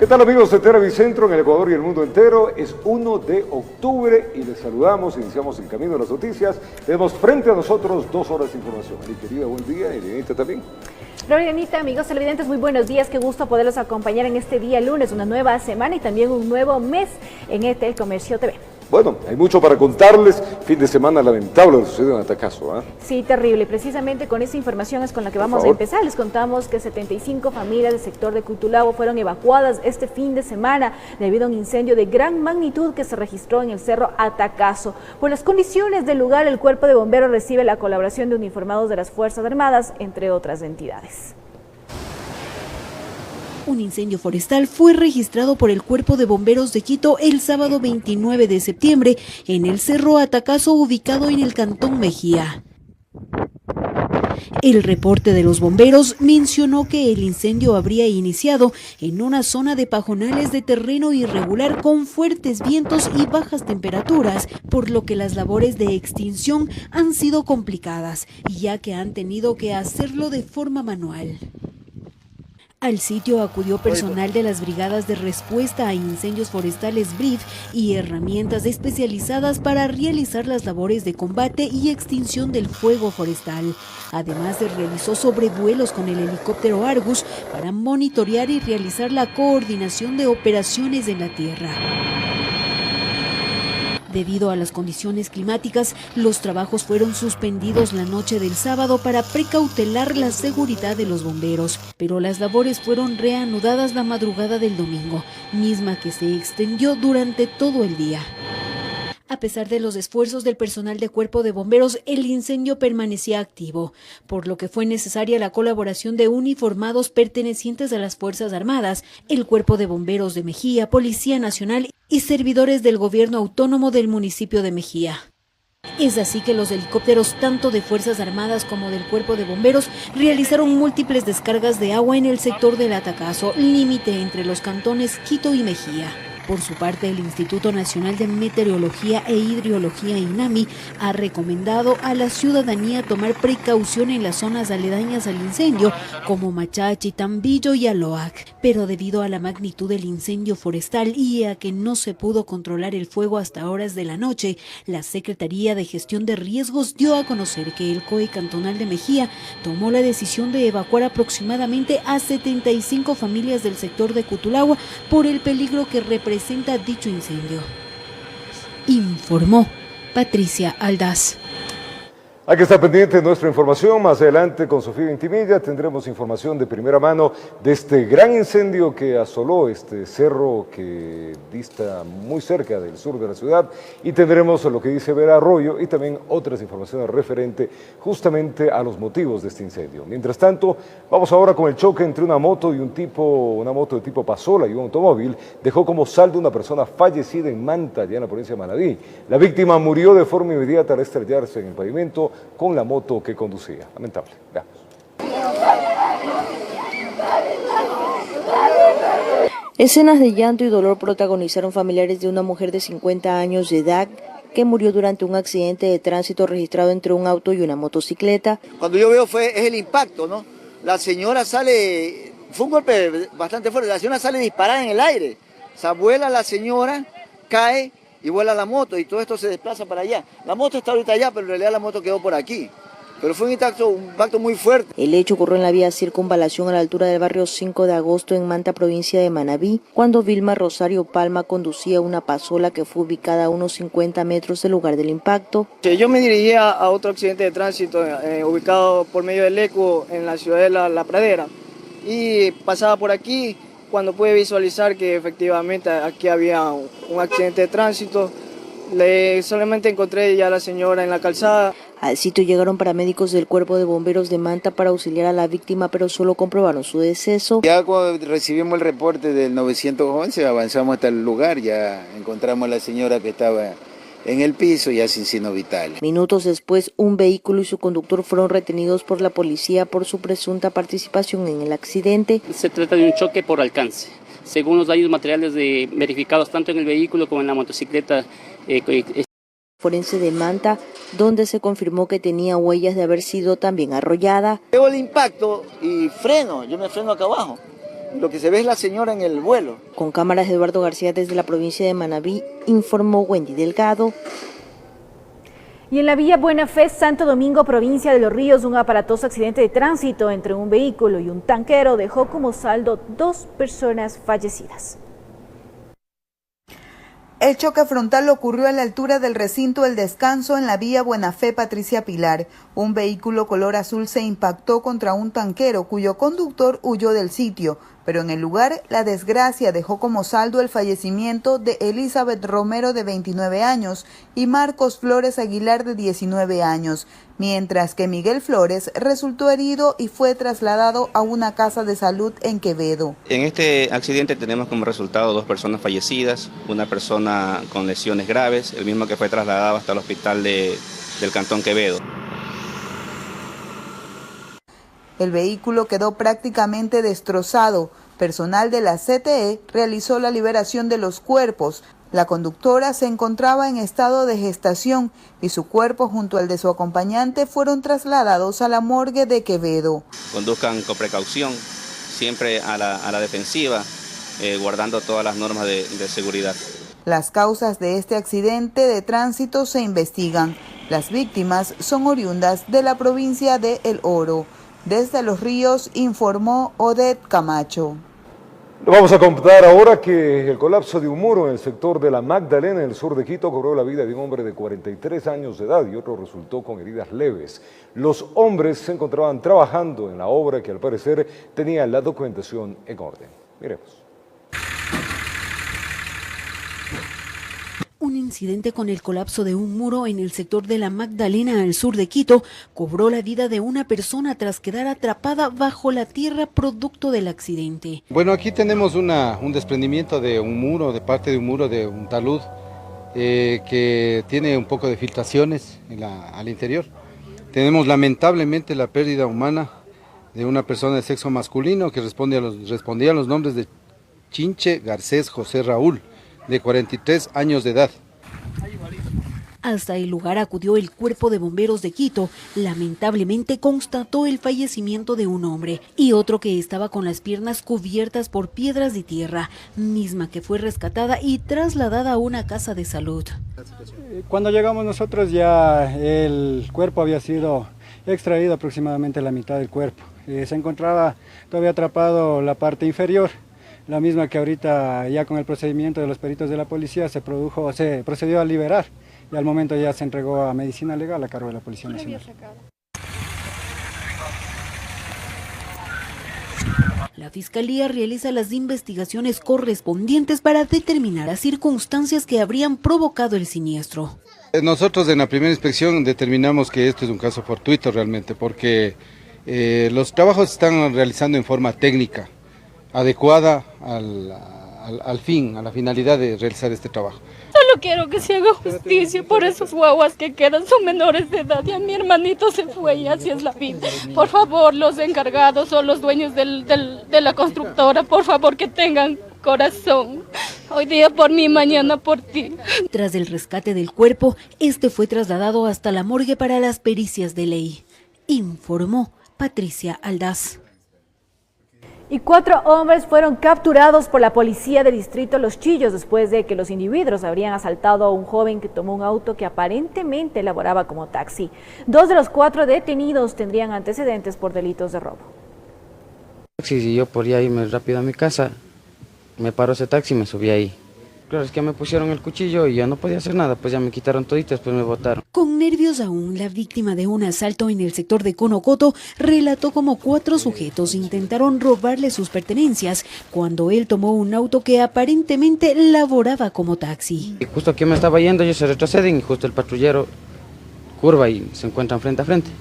¿Qué tal amigos de Televicentro en el Ecuador y el mundo entero? Es 1 de octubre y les saludamos, iniciamos el camino de las noticias. Tenemos frente a nosotros 2 horas de información. Mi querida, buen día, Elianita también. Glorianita, amigos televidentes, muy buenos días, qué gusto poderlos acompañar en este día lunes, una nueva semana y también un nuevo mes en El Comercio TV. Bueno, hay mucho para contarles. Fin de semana lamentable lo que sucedió en Atacazo, ¿eh? Sí, terrible. Precisamente con esa información es con la que vamos a empezar. Les contamos que 75 familias del sector de Cutulabo fueron evacuadas este fin de semana debido a un incendio de gran magnitud que se registró en el cerro Atacazo. Por las condiciones del lugar, el Cuerpo de Bomberos recibe la colaboración de uniformados de las Fuerzas Armadas, entre otras entidades. Un incendio forestal fue registrado por el Cuerpo de Bomberos de Quito el sábado 29 de septiembre en el Cerro Atacazo ubicado en el Cantón Mejía. El reporte de los bomberos mencionó que el incendio habría iniciado en una zona de pajonales de terreno irregular con fuertes vientos y bajas temperaturas, por lo que las labores de extinción han sido complicadas, ya que han tenido que hacerlo de forma manual. Al sitio acudió personal de las Brigadas de Respuesta a Incendios Forestales BRIF y herramientas especializadas para realizar las labores de combate y extinción del fuego forestal. Además, se realizó sobrevuelos con el helicóptero Argus para monitorear y realizar la coordinación de operaciones en la tierra. Debido a las condiciones climáticas, los trabajos fueron suspendidos la noche del sábado para precautelar la seguridad de los bomberos, pero las labores fueron reanudadas la madrugada del domingo, misma que se extendió durante todo el día. A pesar de los esfuerzos del personal de Cuerpo de Bomberos, el incendio permanecía activo, por lo que fue necesaria la colaboración de uniformados pertenecientes a las Fuerzas Armadas, el Cuerpo de Bomberos de Mejía, Policía Nacional y servidores del gobierno autónomo del municipio de Mejía. Es así que los helicópteros tanto de Fuerzas Armadas como del Cuerpo de Bomberos realizaron múltiples descargas de agua en el sector del Atacazo, límite entre los cantones Quito y Mejía. Por su parte, el Instituto Nacional de Meteorología e Hidrología, INAMI, ha recomendado a la ciudadanía tomar precaución en las zonas aledañas al incendio, como Machachi, Tambillo y Aloac. Pero debido a la magnitud del incendio forestal y a que no se pudo controlar el fuego hasta horas de la noche, la Secretaría de Gestión de Riesgos dio a conocer que el COE cantonal de Mejía tomó la decisión de evacuar aproximadamente a 75 familias del sector de Cutulabo por el peligro que representa dicho incendio. Informó Patricia Aldaz. Hay que estar pendiente de nuestra información. Más adelante con Sofía Intimilla tendremos información de primera mano de este gran incendio que asoló este cerro que dista muy cerca del sur de la ciudad, y tendremos lo que dice Vera Arroyo y también otras informaciones referente justamente a los motivos de este incendio. Mientras tanto, vamos ahora con el choque entre una moto de tipo Pasola y un automóvil. Dejó como saldo una persona fallecida en Manta, allá en la provincia de Manabí. La víctima murió de forma inmediata al estrellarse en el pavimento con la moto que conducía. Lamentable. Veamos. Escenas de llanto y dolor protagonizaron familiares de una mujer de 50 años de edad que murió durante un accidente de tránsito registrado entre un auto y una motocicleta. Cuando yo veo es el impacto, ¿no? La señora sale, fue un golpe bastante fuerte, la señora sale disparada en el aire. O sea, vuela la señora, cae y vuela la moto y todo esto se desplaza para allá. La moto está ahorita allá, pero en realidad la moto quedó por aquí. Pero fue un impacto muy fuerte. El hecho ocurrió en la vía Circunvalación a la altura del barrio 5 de agosto en Manta, provincia de Manabí, cuando Vilma Rosario Palma conducía una pasola que fue ubicada a unos 50 metros del lugar del impacto. Yo me dirigía a otro accidente de tránsito ubicado por medio del ECO en la ciudad de La Pradera y pasaba por aquí cuando pude visualizar que efectivamente aquí había un accidente de tránsito. Solamente encontré ya a la señora en la calzada. Al sitio llegaron paramédicos del Cuerpo de Bomberos de Manta para auxiliar a la víctima, pero solo comprobaron su deceso. Ya cuando recibimos el reporte del 911 avanzamos hasta el lugar, ya encontramos a la señora que estaba en el piso ya sin signos vitales. Minutos después, un vehículo y su conductor fueron retenidos por la policía por su presunta participación en el accidente. Se trata de un choque por alcance. Según los daños materiales verificados tanto en el vehículo como en la motocicleta. Forense de Manta, donde se confirmó que tenía huellas de haber sido también arrollada. Veo el impacto y freno, yo me freno acá abajo. Lo que se ve es la señora en el vuelo. Con cámaras de Eduardo García desde la provincia de Manabí, informó Wendy Delgado. Y en la vía Buena Fe, Santo Domingo, provincia de Los Ríos, un aparatoso accidente de tránsito entre un vehículo y un tanquero dejó como saldo 2 personas fallecidas. El choque frontal ocurrió a la altura del recinto El Descanso en la vía Buena Fe Patricia Pilar. Un vehículo color azul se impactó contra un tanquero cuyo conductor huyó del sitio, pero en el lugar la desgracia dejó como saldo el fallecimiento de Elizabeth Romero de 29 años y Marcos Flores Aguilar de 19 años, mientras que Miguel Flores resultó herido y fue trasladado a una casa de salud en Quevedo. En este accidente tenemos como resultado 2 personas fallecidas, una persona con lesiones graves, el mismo que fue trasladado hasta el hospital del Cantón Quevedo. El vehículo quedó prácticamente destrozado. Personal de la CTE realizó la liberación de los cuerpos. La conductora se encontraba en estado de gestación y su cuerpo junto al de su acompañante fueron trasladados a la morgue de Quevedo. Conduzcan con precaución, siempre a la defensiva, guardando todas las normas de seguridad. Las causas de este accidente de tránsito se investigan. Las víctimas son oriundas de la provincia de El Oro. Desde Los Ríos informó Odette Camacho. Vamos a contar ahora que el colapso de un muro en el sector de la Magdalena, en el sur de Quito, cobró la vida de un hombre de 43 años de edad y otro resultó con heridas leves. Los hombres se encontraban trabajando en la obra que al parecer tenía la documentación en orden. Miremos. Un incidente con el colapso de un muro en el sector de la Magdalena, al sur de Quito, cobró la vida de una persona tras quedar atrapada bajo la tierra producto del accidente. Bueno, aquí tenemos un desprendimiento de un muro, de parte de un muro de un talud, que tiene un poco de filtraciones al interior. Tenemos lamentablemente la pérdida humana de una persona de sexo masculino que respondía a los nombres de Chinche Garcés José Raúl, de 43 años de edad. Hasta el lugar acudió el Cuerpo de Bomberos de Quito. Lamentablemente constató el fallecimiento de un hombre y otro que estaba con las piernas cubiertas por piedras de tierra, misma que fue rescatada y trasladada a una casa de salud. Cuando llegamos nosotros ya el cuerpo había sido extraído, aproximadamente la mitad del cuerpo. Se encontraba todavía atrapado la parte inferior, la misma que ahorita ya con el procedimiento de los peritos de la policía se procedió a liberar y al momento ya se entregó a medicina legal a cargo de la Policía Nacional. La Fiscalía realiza las investigaciones correspondientes para determinar las circunstancias que habrían provocado el siniestro. Nosotros en la primera inspección determinamos que esto es un caso fortuito realmente, porque los trabajos se están realizando en forma técnica, adecuada al fin, a la finalidad de realizar este trabajo. Solo quiero que se haga justicia por esos guaguas que quedan, son menores de edad, ya mi hermanito se fue y así es la vida. Por favor, los encargados o los dueños de la constructora, por favor que tengan corazón. Hoy día por mí, mañana por ti. Tras el rescate del cuerpo, este fue trasladado hasta la morgue para las pericias de ley, informó Patricia Aldaz. Y 4 hombres fueron capturados por la policía del distrito Los Chillos después de que los individuos habrían asaltado a un joven que tomó un auto que aparentemente laboraba como taxi. 2 de los 4 detenidos tendrían antecedentes por delitos de robo. Si yo podía irme rápido a mi casa, me paró ese taxi y me subí ahí. Claro, es que me pusieron el cuchillo y ya no podía hacer nada, pues ya me quitaron todito, después me botaron. Con nervios aún, la víctima de un asalto en el sector de Conocoto relató cómo 4 sujetos intentaron robarle sus pertenencias cuando él tomó un auto que aparentemente laboraba como taxi. Y justo aquí me estaba yendo, ellos se retroceden y justo el patrullero curva y se encuentran frente a frente.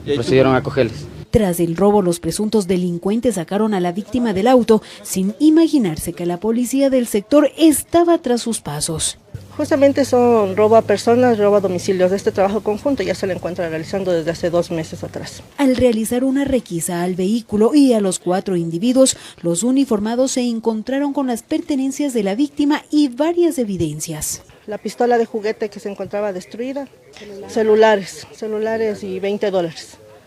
Y procedieron a cogerles. Tras el robo, los presuntos delincuentes sacaron a la víctima del auto sin imaginarse que la policía del sector estaba tras sus pasos. Justamente son robo a personas, robo a domicilios. De este trabajo conjunto ya se lo encuentra realizando desde hace 2 meses atrás. Al realizar una requisa al vehículo y a los 4 individuos, los uniformados se encontraron con las pertenencias de la víctima y varias evidencias. La pistola de juguete que se encontraba destruida, celulares y $20.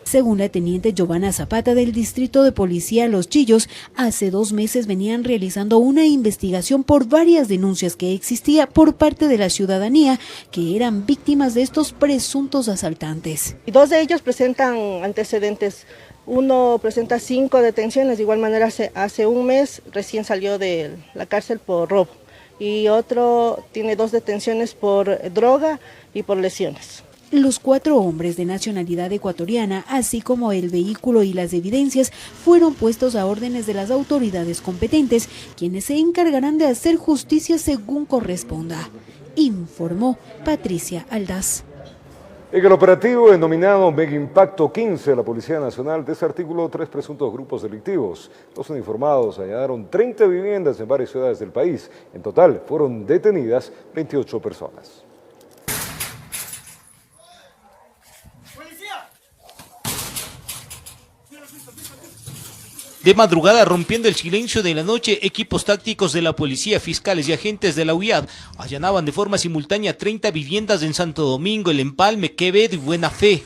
Según la teniente Giovanna Zapata del Distrito de Policía Los Chillos, hace 2 meses venían realizando una investigación por varias denuncias que existía por parte de la ciudadanía que eran víctimas de estos presuntos asaltantes. 2 de ellos presentan antecedentes. Uno presenta 5 detenciones, de igual manera hace 1 mes recién salió de la cárcel por robo. Y otro tiene 2 detenciones por droga y por lesiones. Los 4 hombres de nacionalidad ecuatoriana, así como el vehículo y las evidencias, fueron puestos a órdenes de las autoridades competentes, quienes se encargarán de hacer justicia según corresponda, informó Patricia Aldaz. En el operativo denominado Mega Impacto 15, la Policía Nacional desarticuló 3 presuntos grupos delictivos. Los uniformados allanaron 30 viviendas en varias ciudades del país. En total fueron detenidas 28 personas. De madrugada, rompiendo el silencio de la noche, equipos tácticos de la policía, fiscales y agentes de la UIAD allanaban de forma simultánea 30 viviendas en Santo Domingo, El Empalme, Quevedo y Buena Fe.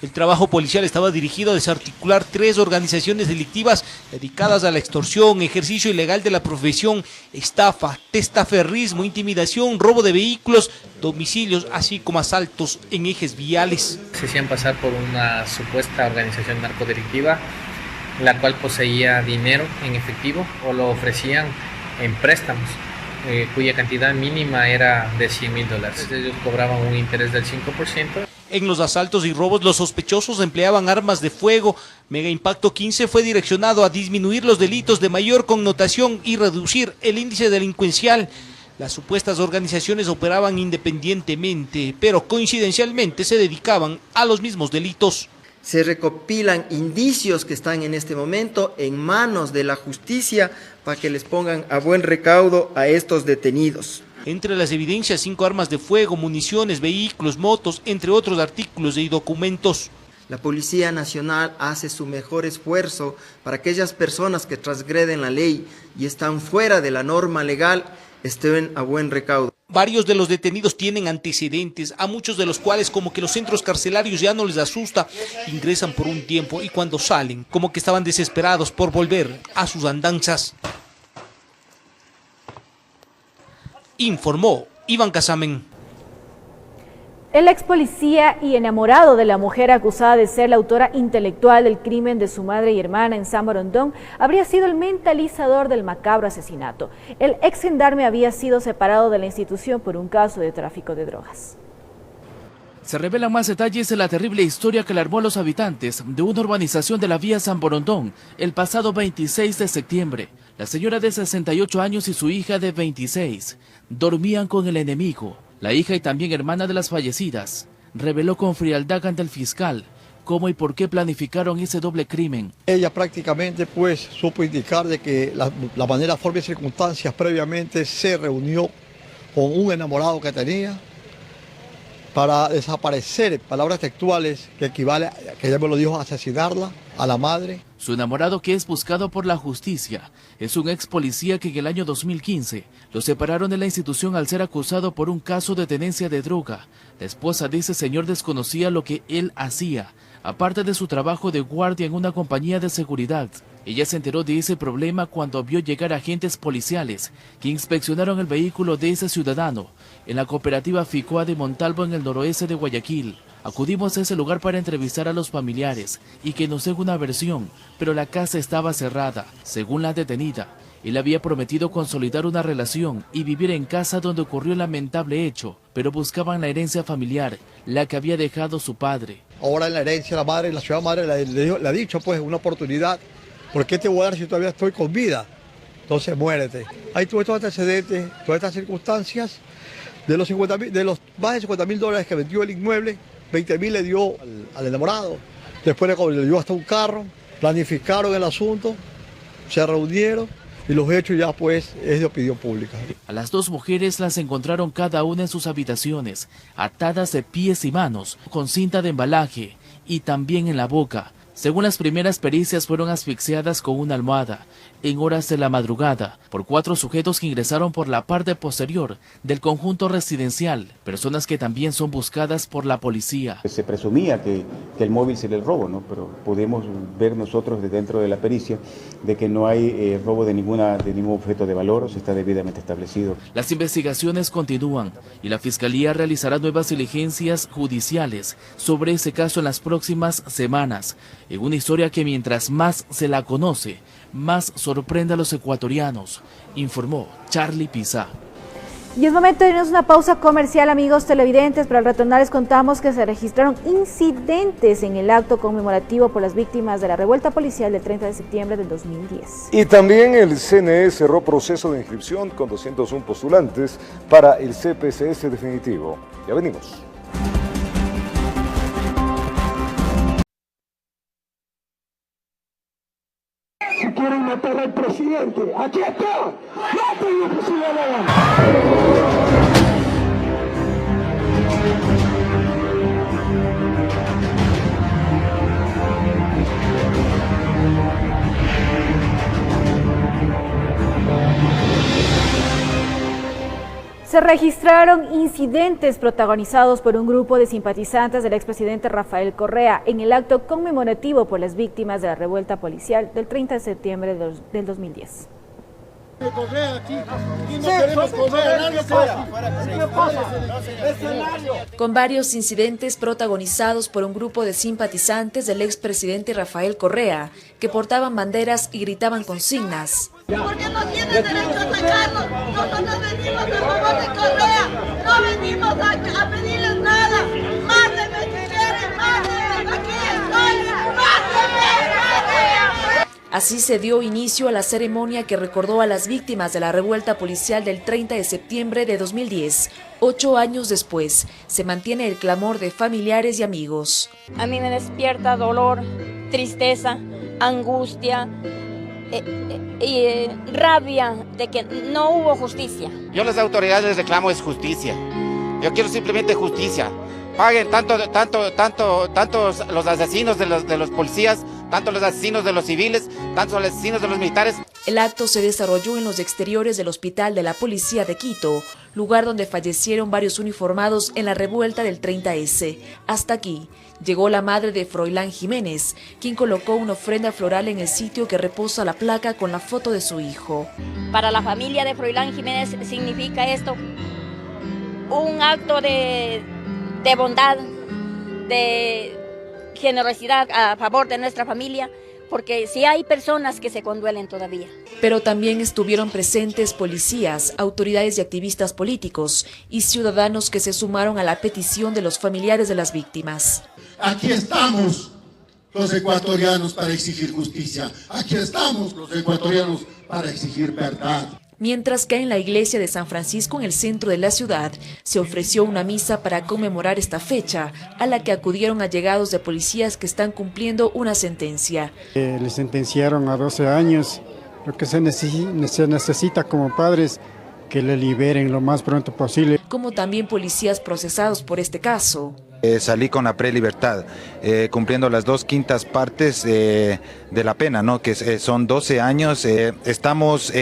El trabajo policial estaba dirigido a desarticular 3 organizaciones delictivas dedicadas a la extorsión, ejercicio ilegal de la profesión, estafa, testaferrismo, intimidación, robo de vehículos, domicilios, así como asaltos en ejes viales. Se hacían pasar por una supuesta organización narcodelictiva, la cual poseía dinero en efectivo o lo ofrecían en préstamos, cuya cantidad mínima era de $100.000. Ellos cobraban un interés del 5%. En los asaltos y robos, los sospechosos empleaban armas de fuego. Mega Impacto 15 fue direccionado a disminuir los delitos de mayor connotación y reducir el índice delincuencial. Las supuestas organizaciones operaban independientemente, pero coincidencialmente se dedicaban a los mismos delitos. Se recopilan indicios que están en este momento en manos de la justicia para que les pongan a buen recaudo a estos detenidos. Entre las evidencias, 5 armas de fuego, municiones, vehículos, motos, entre otros artículos y documentos. La Policía Nacional hace su mejor esfuerzo para aquellas personas que transgreden la ley y están fuera de la norma legal estén a buen recaudo. Varios de los detenidos tienen antecedentes, a muchos de los cuales como que los centros carcelarios ya no les asusta, ingresan por un tiempo y cuando salen como que estaban desesperados por volver a sus andanzas. Informó Iván Casamen. El ex policía y enamorado de la mujer acusada de ser la autora intelectual del crimen de su madre y hermana en San Borondón habría sido el mentalizador del macabro asesinato. El ex gendarme había sido separado de la institución por un caso de tráfico de drogas. Se revelan más detalles de la terrible historia que alarmó a los habitantes de una urbanización de la vía San Borondón el pasado 26 de septiembre. La señora de 68 años y su hija de 26 dormían con el enemigo. La hija y también hermana de las fallecidas reveló con frialdad ante el fiscal cómo y por qué planificaron ese doble crimen. Ella prácticamente pues supo indicar de que la manera, forma y circunstancias previamente se reunió con un enamorado que tenía para desaparecer, palabras textuales que equivale a, que ella me lo dijo, a asesinarla, a la madre. Su enamorado, que es buscado por la justicia, es un ex policía que en el año 2015 lo separaron de la institución al ser acusado por un caso de tenencia de droga. La esposa de ese señor desconocía lo que él hacía, aparte de su trabajo de guardia en una compañía de seguridad. Ella se enteró de ese problema cuando vio llegar agentes policiales que inspeccionaron el vehículo de ese ciudadano en la cooperativa Ficoa de Montalvo en el noroeste de Guayaquil. Acudimos a ese lugar para entrevistar a los familiares y que nos den una versión, pero la casa estaba cerrada. Según la detenida, él había prometido consolidar una relación y vivir en casa donde ocurrió el lamentable hecho, pero buscaban la herencia familiar, la que había dejado su padre. Ahora en la herencia la madre, la ciudad madre le ha dicho pues una oportunidad. ¿Por qué te voy a dar si todavía estoy con vida? Entonces muérete. Hay todos estos antecedentes, todas estas circunstancias. De los más de $50.000 que vendió el inmueble, 20.000 le dio al enamorado. Después le dio hasta un carro. Planificaron el asunto, se reunieron y los hechos ya pues es de opinión pública. A las 2 mujeres las encontraron cada una en sus habitaciones, atadas de pies y manos, con cinta de embalaje y también en la boca. Según las primeras pericias, fueron asfixiadas con una almohada. en horas de la madrugada por 4 sujetos que ingresaron por la parte posterior del conjunto residencial, personas que también son buscadas por la policía. Se presumía que el móvil se le robó, ¿no? Pero podemos ver nosotros de dentro de la pericia de que no hay robo de ningún objeto de valor, o sea, está debidamente establecido. Las investigaciones continúan y la Fiscalía realizará nuevas diligencias judiciales sobre ese caso en las próximas semanas, en una historia que mientras más se la conoce, más sorprende a los ecuatorianos, informó Charlie Pizá. Y es momento de irnos a una pausa comercial, amigos televidentes, pero al retornar les contamos que se registraron incidentes en el acto conmemorativo por las víctimas de la revuelta policial del 30 de septiembre del 2010. Y también el CNE cerró proceso de inscripción con 201 postulantes para el CPCS definitivo. Ya venimos. Si quieren matar al presidente, aquí está. ¡Maten al presidente! Se registraron incidentes protagonizados por un grupo de simpatizantes del expresidente Rafael Correa en el acto conmemorativo por las víctimas de la revuelta policial del 30 de septiembre del 2010. Con varios incidentes protagonizados por un grupo de simpatizantes del expresidente Rafael Correa, que portaban banderas y gritaban consignas. Porque no tienen derecho a atacarnos. Nosotros venimos a favor de Correa. No venimos a pedirles nada. Mátenme si quieren, mátenme. Aquí estoy. Mátenme. Así se dio inicio a la ceremonia que recordó a las víctimas de la revuelta policial del 30 de septiembre de 2010. 8 años después, se mantiene el clamor de familiares y amigos. A mí me despierta dolor, tristeza, angustia y rabia de que no hubo justicia. Yo a las autoridades les reclamo es justicia. Yo quiero simplemente justicia. Paguen tanto los asesinos de los policías, tanto los asesinos de los civiles, tanto los asesinos de los militares. El acto se desarrolló en los exteriores del Hospital de la Policía de Quito, lugar donde fallecieron varios uniformados en la revuelta del 30S. Hasta aquí llegó la madre de Froilán Jiménez, quien colocó una ofrenda floral en el sitio que reposa la placa con la foto de su hijo. Para la familia de Froilán Jiménez significa esto un acto de bondad, de generosidad a favor de nuestra familia, porque sí hay personas que se conduelen todavía. Pero también estuvieron presentes policías, autoridades y activistas políticos y ciudadanos que se sumaron a la petición de los familiares de las víctimas. Aquí estamos los ecuatorianos para exigir justicia. Aquí estamos los ecuatorianos para exigir verdad. Mientras que en la iglesia de San Francisco, en el centro de la ciudad, se ofreció una misa para conmemorar esta fecha, a la que acudieron allegados de policías que están cumpliendo una sentencia. Le sentenciaron a 12 años. Lo que se necesita como padres, que le liberen lo más pronto posible. Como también policías procesados por este caso. Salí con la prelibertad, cumpliendo las 2/5 partes de la pena, ¿no? Que son 12 años. Estamos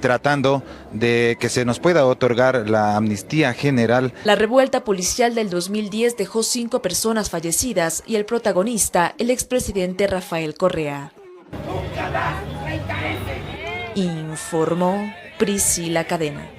tratando de que se nos pueda otorgar la amnistía general. La revuelta policial del 2010 dejó 5 personas fallecidas y el protagonista, el expresidente Rafael Correa. Informó Priscila Cadena.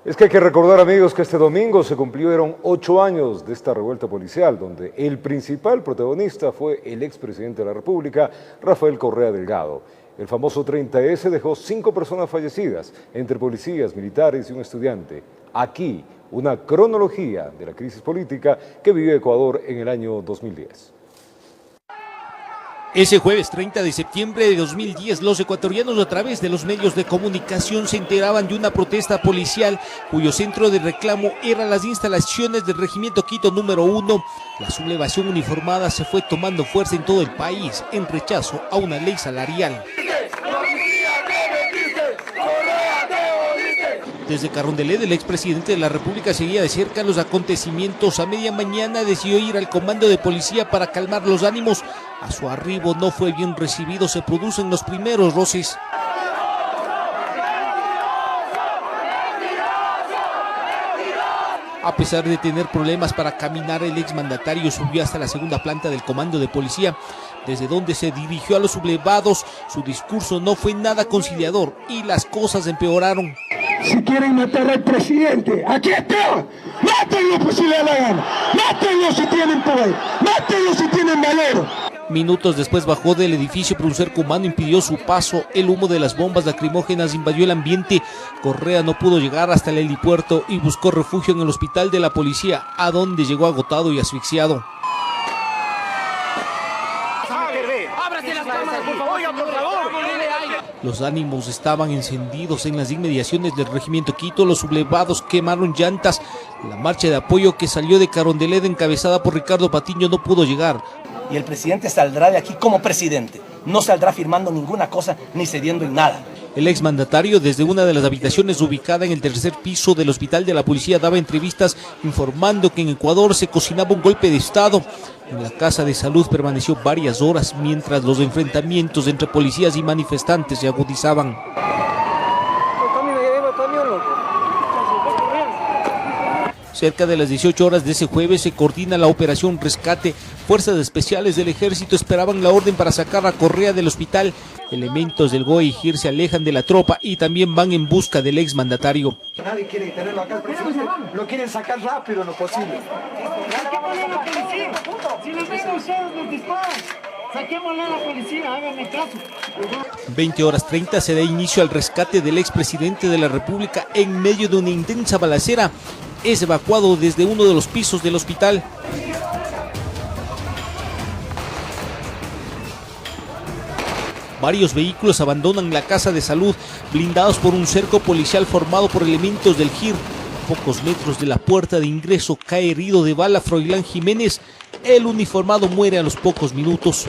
Es que hay que recordar, amigos, que este domingo se cumplieron 8 años de esta revuelta policial, donde el principal protagonista fue el expresidente de la República, Rafael Correa Delgado. El famoso 30S dejó 5 personas fallecidas, entre policías, militares y un estudiante. Aquí, una cronología de la crisis política que vivió Ecuador en el año 2010. Ese jueves 30 de septiembre de 2010, los ecuatorianos a través de los medios de comunicación se enteraban de una protesta policial cuyo centro de reclamo eran las instalaciones del Regimiento Quito número 1. La sublevación uniformada se fue tomando fuerza en todo el país en rechazo a una ley salarial. Desde Carondelet, el expresidente de la República seguía de cerca los acontecimientos. A media mañana decidió ir al comando de policía para calmar los ánimos. A su arribo no fue bien recibido, se producen los primeros roces. A pesar de tener problemas para caminar, el exmandatario subió hasta la segunda planta del comando de policía, desde donde se dirigió a los sublevados. Su discurso no fue nada conciliador y las cosas empeoraron. Si quieren matar al presidente, aquí está. Mátenlo pues si le da la gana. Mátenlo si tienen poder. Mátenlo si tienen valor. Minutos después bajó del edificio, pero un cerco humano impidió su paso. El humo de las bombas lacrimógenas invadió el ambiente. Correa no pudo llegar hasta el helipuerto y buscó refugio en el hospital de la policía, a donde llegó agotado y asfixiado. Los ánimos estaban encendidos en las inmediaciones del Regimiento Quito. Los sublevados quemaron llantas. La marcha de apoyo que salió de Carondelet, encabezada por Ricardo Patiño, no pudo llegar. Y el presidente saldrá de aquí como presidente. No saldrá firmando ninguna cosa ni cediendo en nada. El exmandatario, desde una de las habitaciones ubicada en el tercer piso del hospital de la policía, daba entrevistas informando que en Ecuador se cocinaba un golpe de Estado. En la Casa de Salud permaneció varias horas mientras los enfrentamientos entre policías y manifestantes se agudizaban. Cerca de las 18 horas de ese jueves se coordina la operación Rescate. Fuerzas especiales del ejército esperaban la orden para sacar a Correa del hospital. Elementos del GOE y GIR se alejan de la tropa y también van en busca del exmandatario. Nadie quiere tenerlo acá, el presidente lo quieren sacar rápido lo posible. Saquémosle a la policía. Si les ven ustedes los disparos, saquémosle a la policía, háganme caso. 20 horas 30 se da inicio al rescate del expresidente de la República en medio de una intensa balacera. Es evacuado desde uno de los pisos del hospital. Varios vehículos abandonan la Casa de Salud, blindados por un cerco policial formado por elementos del GIR. A pocos metros de la puerta de ingreso cae herido de bala Froilán Jiménez. El uniformado muere a los pocos minutos.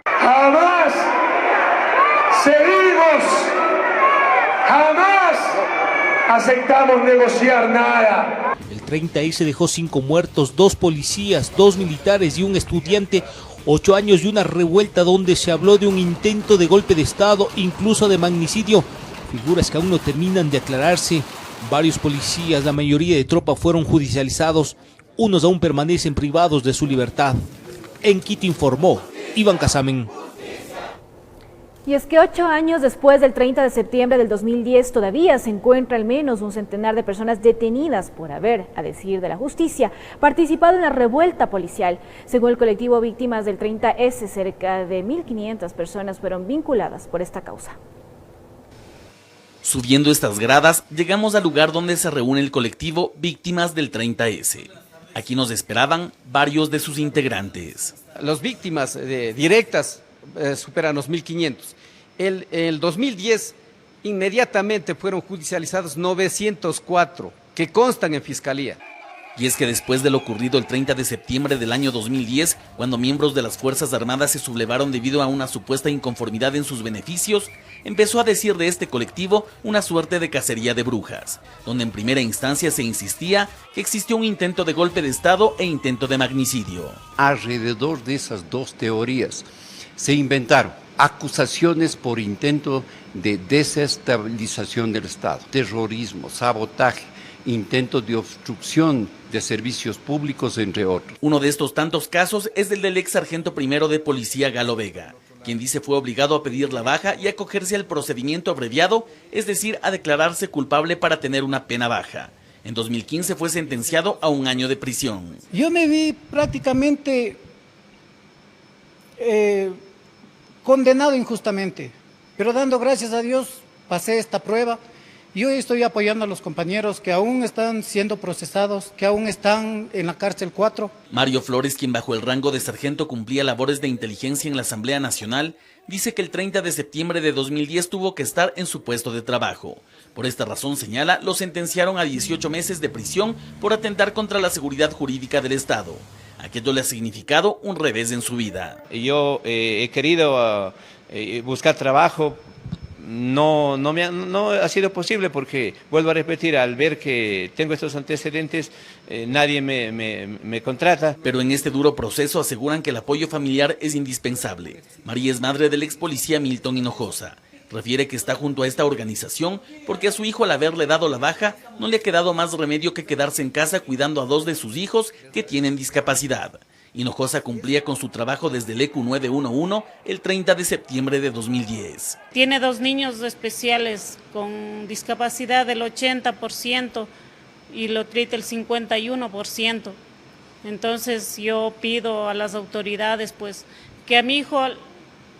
Jamás cedimos, jamás aceptamos negociar nada. El 30S dejó 5 muertos, 2 policías, 2 militares y un estudiante. 8 años de una revuelta donde se habló de un intento de golpe de Estado, incluso de magnicidio. Figuras que aún no terminan de aclararse. Varios policías, la mayoría de tropa, fueron judicializados. Unos aún permanecen privados de su libertad. En Quito informó Iván Casamen. Y es que 8 años después del 30 de septiembre del 2010 todavía se encuentra al menos un centenar de personas detenidas por haber, a decir de la justicia, participado en la revuelta policial. Según el colectivo Víctimas del 30S, cerca de 1.500 personas fueron vinculadas por esta causa. Subiendo estas gradas, llegamos al lugar donde se reúne el colectivo Víctimas del 30S. Aquí nos esperaban varios de sus integrantes. Las víctimas directas superan los 1.500. El 2010 inmediatamente fueron judicializados 904 que constan en fiscalía. Y es que después de lo ocurrido el 30 de septiembre del año 2010, cuando miembros de las Fuerzas Armadas se sublevaron debido a una supuesta inconformidad en sus beneficios, empezó a decir de este colectivo una suerte de cacería de brujas, donde en primera instancia se insistía que existió un intento de golpe de Estado e intento de magnicidio. Alrededor de esas dos teorías se inventaron acusaciones por intento de desestabilización del Estado, terrorismo, sabotaje, intentos de obstrucción de servicios públicos, entre otros. Uno de estos tantos casos es el del ex sargento primero de policía Galo Vega, quien dice fue obligado a pedir la baja y acogerse al procedimiento abreviado, es decir, a declararse culpable para tener una pena baja. En 2015 fue sentenciado a 1 año de prisión. Yo me vi prácticamente condenado injustamente, pero dando gracias a Dios pasé esta prueba y hoy estoy apoyando a los compañeros que aún están siendo procesados, que aún están en la cárcel 4. Mario Flores, quien bajo el rango de sargento cumplía labores de inteligencia en la Asamblea Nacional, dice que el 30 de septiembre de 2010 tuvo que estar en su puesto de trabajo. Por esta razón, señala, lo sentenciaron a 18 meses de prisión por atentar contra la seguridad jurídica del Estado. Aquello le ha significado un revés en su vida. Yo he querido buscar trabajo. No ha sido posible porque, vuelvo a repetir, al ver que tengo estos antecedentes, nadie me contrata. Pero en este duro proceso aseguran que el apoyo familiar es indispensable. María es madre del ex policía Milton Hinojosa. Refiere que está junto a esta organización porque a su hijo, al haberle dado la baja, no le ha quedado más remedio que quedarse en casa cuidando a 2 de sus hijos que tienen discapacidad. Hinojosa cumplía con su trabajo desde el EQ 911 el 30 de septiembre de 2010. Tiene 2 niños especiales con discapacidad del 80% y Lotrita el 51%. Entonces yo pido a las autoridades pues que a mi hijo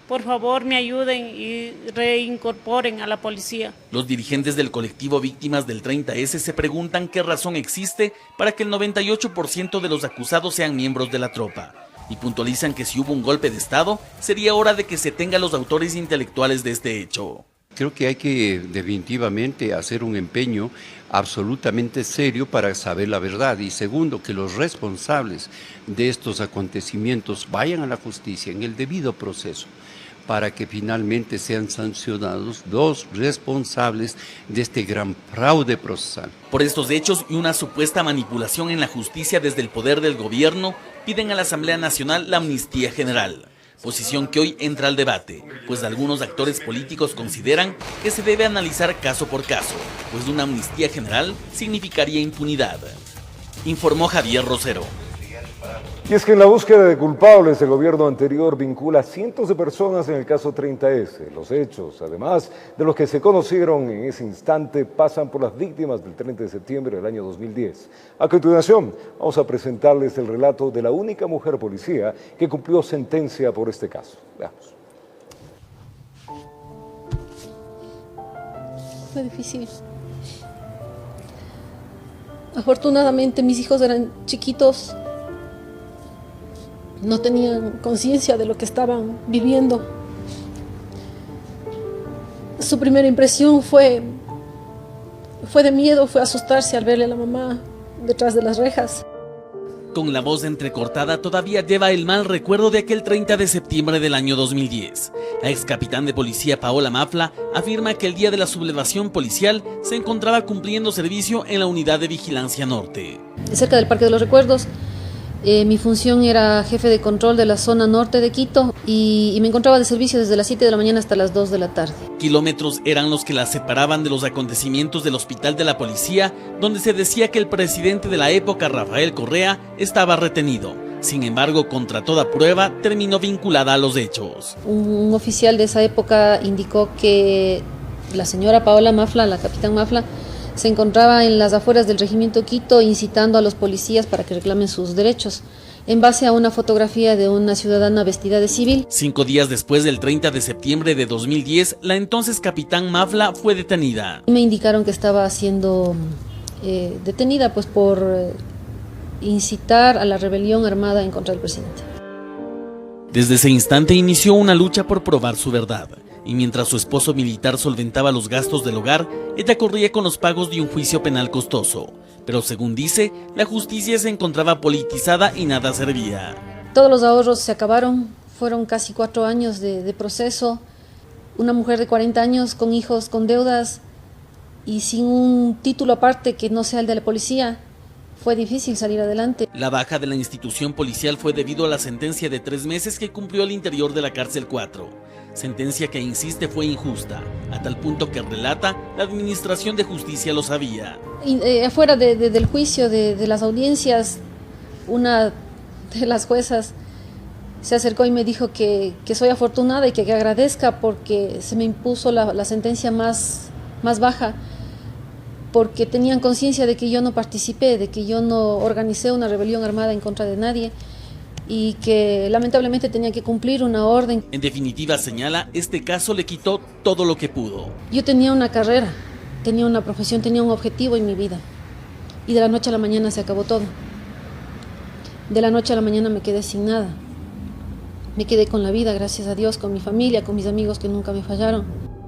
por favor me ayuden y reincorporen a la policía. Los dirigentes del colectivo Víctimas del 30S se preguntan qué razón existe para que el 98% de los acusados sean miembros de la tropa. Y puntualizan que si hubo un golpe de Estado, sería hora de que se tenga a los autores intelectuales de este hecho. Creo que hay que definitivamente hacer un empeño absolutamente serio para saber la verdad. Y segundo, que los responsables de estos acontecimientos vayan a la justicia en el debido proceso, para que finalmente sean sancionados los responsables de este gran fraude procesal. Por estos hechos y una supuesta manipulación en la justicia desde el poder del gobierno, piden a la Asamblea Nacional la amnistía general. Posición que hoy entra al debate, pues algunos actores políticos consideran que se debe analizar caso por caso, pues una amnistía general significaría impunidad. Informó Javier Rosero. Y es que en la búsqueda de culpables, el gobierno anterior vincula a cientos de personas en el caso 30S. Los hechos, además de los que se conocieron en ese instante, pasan por las víctimas del 30 de septiembre del año 2010. A continuación, vamos a presentarles el relato de la única mujer policía que cumplió sentencia por este caso. Veamos. Fue difícil. Afortunadamente mis hijos eran chiquitos. No tenían conciencia de lo que estaban viviendo. Su primera impresión fue de miedo, fue asustarse al verle a la mamá detrás de las rejas. Con la voz entrecortada todavía lleva el mal recuerdo de aquel 30 de septiembre del año 2010. La ex capitán de policía Paola Mafla afirma que el día de la sublevación policial se encontraba cumpliendo servicio en la unidad de vigilancia norte. Cerca del Parque de los Recuerdos. Mi función era jefe de control de la zona norte de Quito y me encontraba de servicio desde las 7 de la mañana hasta las 2 de la tarde. Kilómetros eran los que la separaban de los acontecimientos del hospital de la policía, donde se decía que el presidente de la época, Rafael Correa, estaba retenido. Sin embargo, contra toda prueba, terminó vinculada a los hechos. Un oficial de esa época indicó que la señora Paola Mafla, la capitán Mafla, se encontraba en las afueras del regimiento Quito incitando a los policías para que reclamen sus derechos, en base a una fotografía de una ciudadana vestida de civil. 5 días después del 30 de septiembre de 2010, la entonces capitán Mafla fue detenida. Me indicaron que estaba siendo detenida pues por incitar a la rebelión armada en contra del presidente. Desde ese instante inició una lucha por probar su verdad. Y mientras su esposo militar solventaba los gastos del hogar, ella corría con los pagos de un juicio penal costoso. Pero según dice, la justicia se encontraba politizada y nada servía. Todos los ahorros se acabaron, fueron casi 4 años de proceso. Una mujer de 40 años con hijos, con deudas y sin un título aparte que no sea el de la policía. Fue difícil salir adelante. La baja de la institución policial fue debido a la sentencia de 3 meses que cumplió al interior de la cárcel 4. Sentencia que, insiste, fue injusta, a tal punto que relata, la administración de justicia lo sabía. Afuera del juicio, de las audiencias, una de las juezas se acercó y me dijo que soy afortunada y que agradezca porque se me impuso la sentencia más baja, porque tenían conciencia de que yo no participé, de que yo no organicé una rebelión armada en contra de nadie y que lamentablemente tenía que cumplir una orden. En definitiva, señala, este caso le quitó todo lo que pudo. Yo tenía una carrera, tenía una profesión, tenía un objetivo en mi vida y de la noche a la mañana se acabó todo. De la noche a la mañana me quedé sin nada. Me quedé con la vida, gracias a Dios, con mi familia, con mis amigos que nunca me fallaron.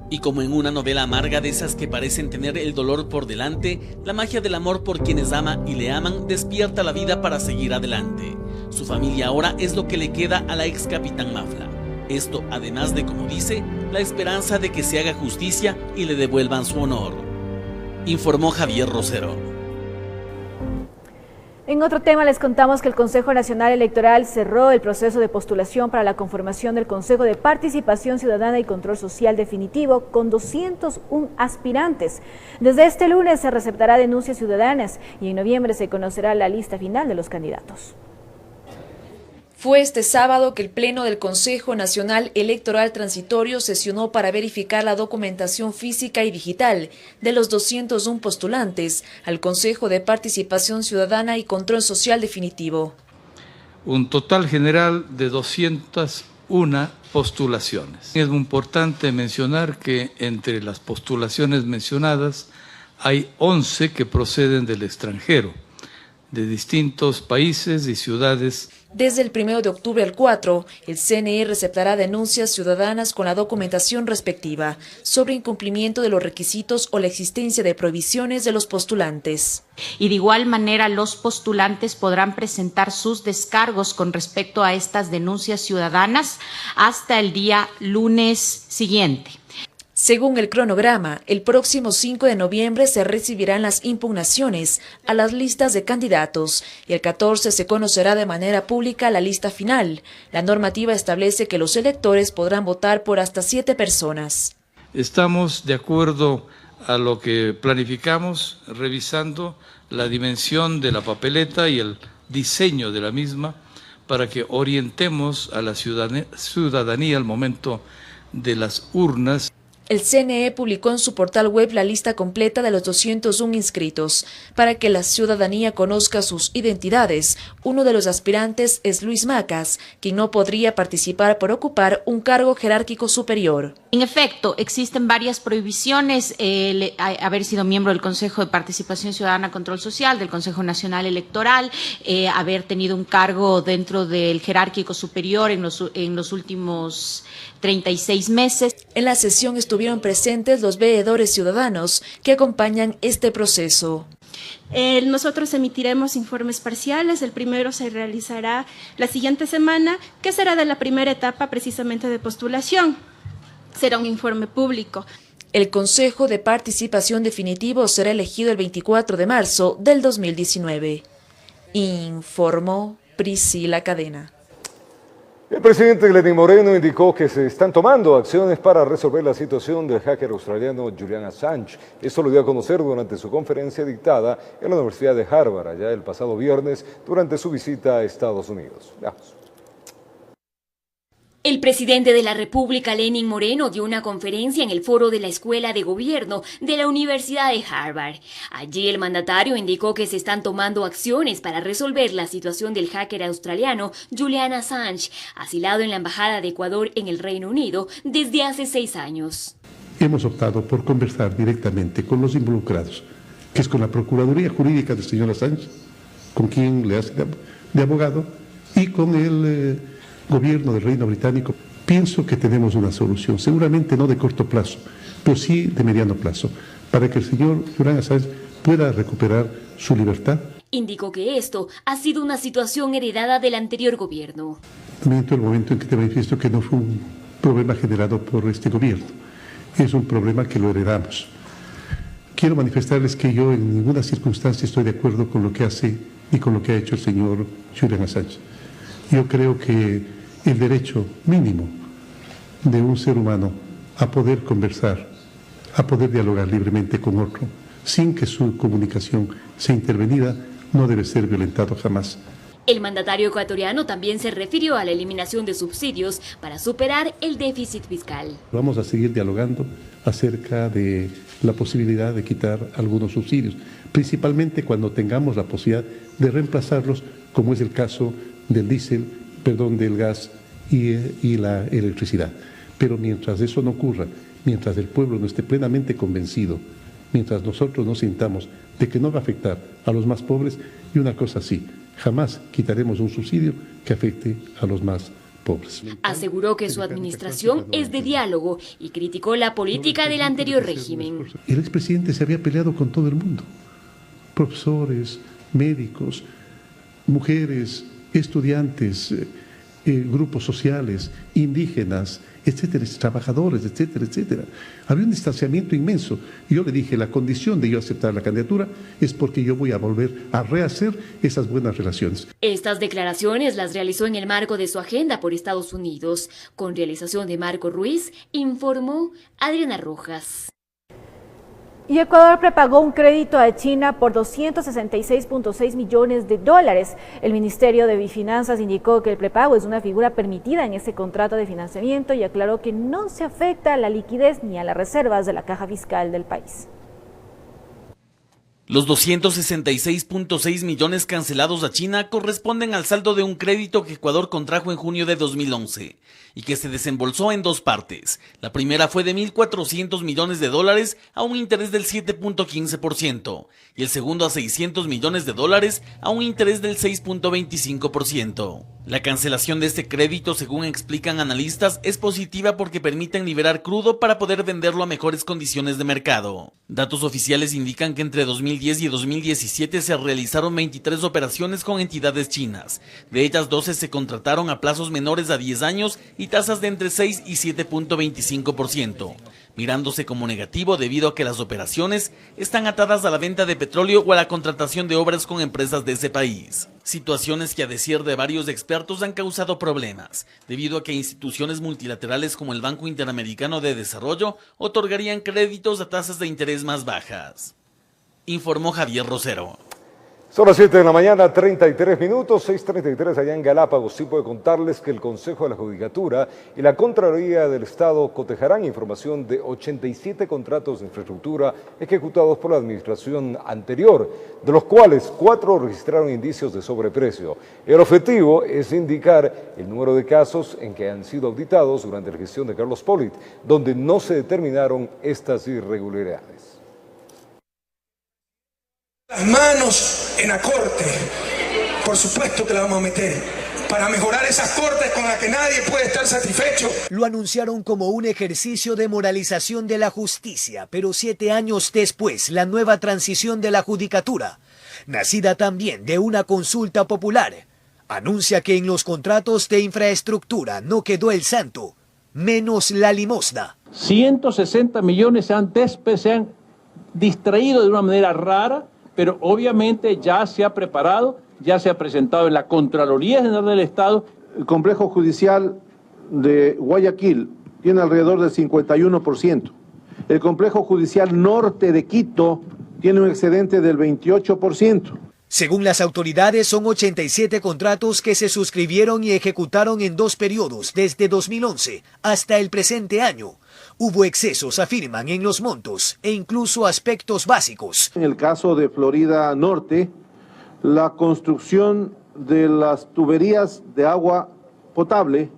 Y como en una novela amarga de esas que parecen tener el dolor por delante, la magia del amor por quienes ama y le aman despierta la vida para seguir adelante. Su familia ahora es lo que le queda a la ex capitán Mafla. Esto además de, como dice, la esperanza de que se haga justicia y le devuelvan su honor. Informó Javier Rosero. En otro tema les contamos que el Consejo Nacional Electoral cerró el proceso de postulación para la conformación del Consejo de Participación Ciudadana y Control Social definitivo con 201 aspirantes. Desde este lunes se receptará denuncias ciudadanas y en noviembre se conocerá la lista final de los candidatos. Fue este sábado que el Pleno del Consejo Nacional Electoral Transitorio sesionó para verificar la documentación física y digital de los 201 postulantes al Consejo de Participación Ciudadana y Control Social definitivo. Un total general de 201 postulaciones. Es muy importante mencionar que entre las postulaciones mencionadas hay 11 que proceden del extranjero, de distintos países y ciudades. Desde el 1 de octubre al 4, el CNE receptará denuncias ciudadanas con la documentación respectiva sobre incumplimiento de los requisitos o la existencia de prohibiciones de los postulantes. Y de igual manera los postulantes podrán presentar sus descargos con respecto a estas denuncias ciudadanas hasta el día lunes siguiente. Según el cronograma, el próximo 5 de noviembre se recibirán las impugnaciones a las listas de candidatos y el 14 se conocerá de manera pública la lista final. La normativa establece que los electores podrán votar por hasta 7 personas. Estamos de acuerdo a lo que planificamos, revisando la dimensión de la papeleta y el diseño de la misma para que orientemos a la ciudadanía al momento de las urnas. El CNE publicó en su portal web la lista completa de los 201 inscritos. Para que la ciudadanía conozca sus identidades, uno de los aspirantes es Luis Macas, quien no podría participar por ocupar un cargo jerárquico superior. En efecto, existen varias prohibiciones, haber sido miembro del Consejo de Participación Ciudadana Control Social, del Consejo Nacional Electoral, haber tenido un cargo dentro del jerárquico superior en los últimos 36 meses. En la sesión estuvieron presentes los veedores ciudadanos que acompañan este proceso. Nosotros emitiremos informes parciales, el primero se realizará la siguiente semana, que será de la primera etapa precisamente de postulación. Será un informe público. El Consejo de Participación Definitivo será elegido el 24 de marzo del 2019. Informó Priscila Cadena. El presidente Lenín Moreno indicó que se están tomando acciones para resolver la situación del hacker australiano Julian Assange. Esto lo dio a conocer durante su conferencia dictada en la Universidad de Harvard, allá el pasado viernes, durante su visita a Estados Unidos. Veamos. El presidente de la República, Lenín Moreno, dio una conferencia en el foro de la Escuela de Gobierno de la Universidad de Harvard. Allí el mandatario indicó que se están tomando acciones para resolver la situación del hacker australiano Julian Assange, asilado en la Embajada de Ecuador en el Reino Unido desde hace 6 años. Hemos optado por conversar directamente con los involucrados, que es con la Procuraduría Jurídica del señor Assange, con quien le hace de abogado, y con el gobierno del Reino Británico. Pienso que tenemos una solución, seguramente no de corto plazo, pero sí de mediano plazo, para que el señor Julian Assange pueda recuperar su libertad. Indicó que esto ha sido una situación heredada del anterior gobierno. Miento el momento en que te manifiesto que no fue un problema generado por este gobierno, es un problema que lo heredamos. Quiero manifestarles que yo en ninguna circunstancia estoy de acuerdo con lo que hace y con lo que ha hecho el señor Julian Assange. Yo creo que el derecho mínimo de un ser humano a poder conversar, a poder dialogar libremente con otro, sin que su comunicación sea intervenida, no debe ser violentado jamás. El mandatario ecuatoriano también se refirió a la eliminación de subsidios para superar el déficit fiscal. Vamos a seguir dialogando acerca de la posibilidad de quitar algunos subsidios, principalmente cuando tengamos la posibilidad de reemplazarlos, como es el caso del del gas y la electricidad. Pero mientras eso no ocurra, mientras el pueblo no esté plenamente convencido, mientras nosotros nos sintamos de que no va a afectar a los más pobres, y una cosa sí, jamás quitaremos un subsidio que afecte a los más pobres. Aseguró que su administración es de diálogo y criticó la política del anterior régimen. El expresidente se había peleado con todo el mundo, profesores, médicos, mujeres, estudiantes, grupos sociales, indígenas, etcétera, trabajadores, etcétera, etcétera. Había un distanciamiento inmenso. Y yo le dije, la condición de yo aceptar la candidatura es porque yo voy a volver a rehacer esas buenas relaciones. Estas declaraciones las realizó en el marco de su agenda por Estados Unidos. Con realización de Marco Ruiz, informó Adriana Rojas. Y Ecuador prepagó un crédito a China por $266.6 millones. El Ministerio de Finanzas indicó que el prepago es una figura permitida en este contrato de financiamiento y aclaró que no se afecta a la liquidez ni a las reservas de la caja fiscal del país. Los 266.6 millones cancelados a China corresponden al saldo de un crédito que Ecuador contrajo en junio de 2011 y que se desembolsó en dos partes. La primera fue de $1.400 millones a un interés del 7.15% y el segundo a $600 millones a un interés del 6.25%. La cancelación de este crédito, según explican analistas, es positiva porque permiten liberar crudo para poder venderlo a mejores condiciones de mercado. Datos oficiales indican que entre 2010 y 2017 se realizaron 23 operaciones con entidades chinas. De ellas, 12 se contrataron a plazos menores a 10 años y tasas de entre 6 y 7.25%, mirándose como negativo debido a que las operaciones están atadas a la venta de petróleo o a la contratación de obras con empresas de ese país. Situaciones que, a decir de varios expertos, han causado problemas, debido a que instituciones multilaterales como el Banco Interamericano de Desarrollo otorgarían créditos a tasas de interés más bajas. Informó Javier Rosero. Son las 7 de la mañana, 33 minutos, 6:33 allá en Galápagos. Sí puedo contarles que el Consejo de la Judicatura y la Contraloría del Estado cotejarán información de 87 contratos de infraestructura ejecutados por la administración anterior, de los cuales 4 registraron indicios de sobreprecio. El objetivo es indicar el número de casos en que han sido auditados durante la gestión de Carlos Polit, donde no se determinaron estas irregularidades. Las manos en la corte, por supuesto que la vamos a meter, para mejorar esas cortes con las que nadie puede estar satisfecho. Lo anunciaron como un ejercicio de moralización de la justicia, pero 7 años después, la nueva transición de la judicatura, nacida también de una consulta popular, anuncia que en los contratos de infraestructura no quedó el santo, menos la limosna. 160 millones se han distraído de una manera rara, pero obviamente ya se ha preparado, ya se ha presentado en la Contraloría General del Estado. El complejo judicial de Guayaquil tiene alrededor del 51%. El complejo judicial norte de Quito tiene un excedente del 28%. Según las autoridades, son 87 contratos que se suscribieron y ejecutaron en 2 periodos, desde 2011 hasta el presente año. Hubo excesos, afirman, en los montos e incluso aspectos básicos. En el caso de Florida Norte, la construcción de las tuberías de agua potable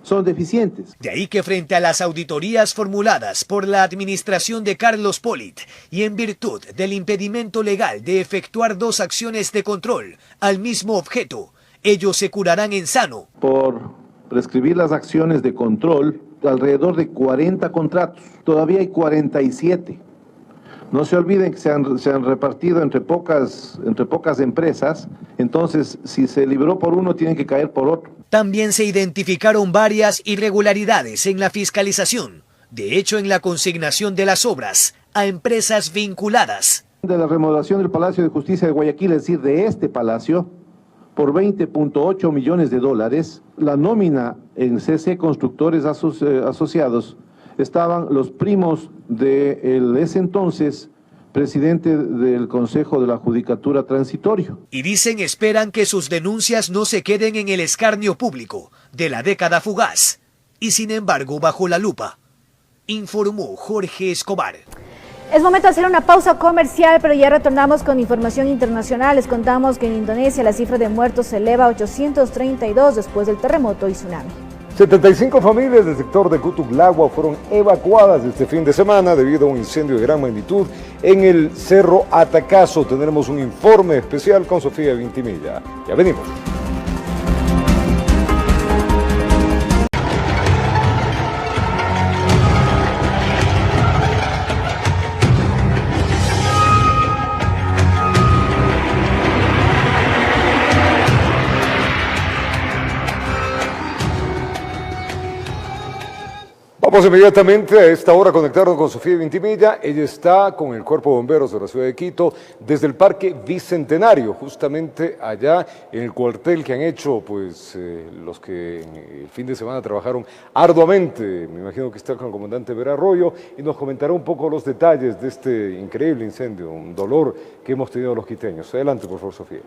son deficientes. De ahí que frente a las auditorías formuladas por la administración de Carlos Polit y en virtud del impedimento legal de efectuar 2 acciones de control al mismo objeto, ellos se curarán en sano. Por prescribir las acciones de control, alrededor de 40 contratos, todavía hay 47. No se olviden que se han repartido entre pocas empresas, entonces si se libró por uno tienen que caer por otro. También se identificaron varias irregularidades en la fiscalización, de hecho en la consignación de las obras a empresas vinculadas. De la remodelación del Palacio de Justicia de Guayaquil, es decir, de este palacio, por $20.8 millones, la nómina en CC Constructores Asociados estaban los primos de ese entonces presidente del Consejo de la Judicatura Transitorio. Y dicen esperan que sus denuncias no se queden en el escarnio público de la década fugaz y sin embargo bajo la lupa, informó Jorge Escobar. Es momento de hacer una pausa comercial, pero ya retornamos con información internacional. Les contamos que en Indonesia la cifra de muertos se eleva a 832 después del terremoto y tsunami. 75 familias del sector de Cutuglawa fueron evacuadas este fin de semana debido a un incendio de gran magnitud en el Cerro Atacazo. Tendremos un informe especial con Sofía Vintimilla. Ya venimos. Vamos inmediatamente a esta hora a conectarnos con Sofía Vintimilla. Ella está con el Cuerpo de Bomberos de la ciudad de Quito desde el Parque Bicentenario, justamente allá en el cuartel que han hecho pues los que el fin de semana trabajaron arduamente. Me imagino que está con el comandante Vera Arroyo y nos comentará un poco los detalles de este increíble incendio, un dolor que hemos tenido los quiteños. Adelante, por favor, Sofía.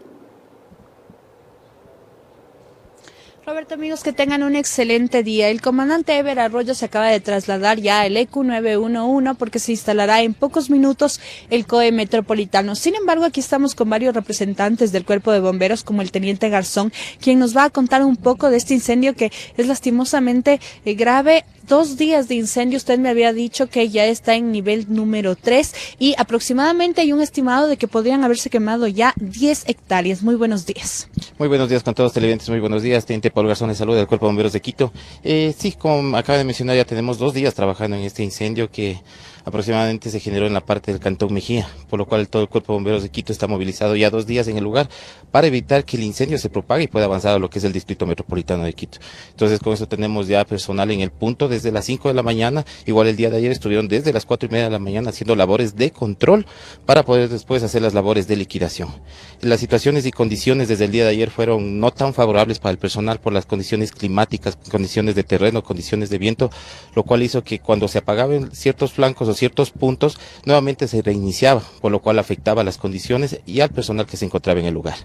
Roberto, amigos, que tengan un excelente día. El comandante Ever Arroyo se acaba de trasladar ya al EQ 911 porque se instalará en pocos minutos el COE Metropolitano. Sin embargo, aquí estamos con varios representantes del Cuerpo de Bomberos, como el teniente Garzón, quien nos va a contar un poco de este incendio que es lastimosamente grave. 2 días de incendio, usted me había dicho que ya está en nivel número 3 y aproximadamente hay un estimado de que podrían haberse quemado ya 10 hectáreas. Muy buenos días. Muy buenos días con todos los televidentes, muy buenos días. Teniente Paul Garzón, de salud del Cuerpo de Bomberos de Quito. Sí, como acaba de mencionar, ya tenemos 2 días trabajando en este incendio que aproximadamente se generó en la parte del Cantón Mejía, por lo cual todo el Cuerpo de Bomberos de Quito está movilizado ya 2 días en el lugar para evitar que el incendio se propague y pueda avanzar a lo que es el Distrito Metropolitano de Quito. Entonces, con eso tenemos ya personal en el punto desde las 5 de la mañana, igual el día de ayer estuvieron desde las 4:30 de la mañana haciendo labores de control para poder después hacer las labores de liquidación. Las situaciones y condiciones desde el día de ayer fueron no tan favorables para el personal por las condiciones climáticas, condiciones de terreno, condiciones de viento, lo cual hizo que cuando se apagaban ciertos flancos o ciertos puntos, nuevamente se reiniciaba, por lo cual afectaba las condiciones y al personal que se encontraba en el lugar.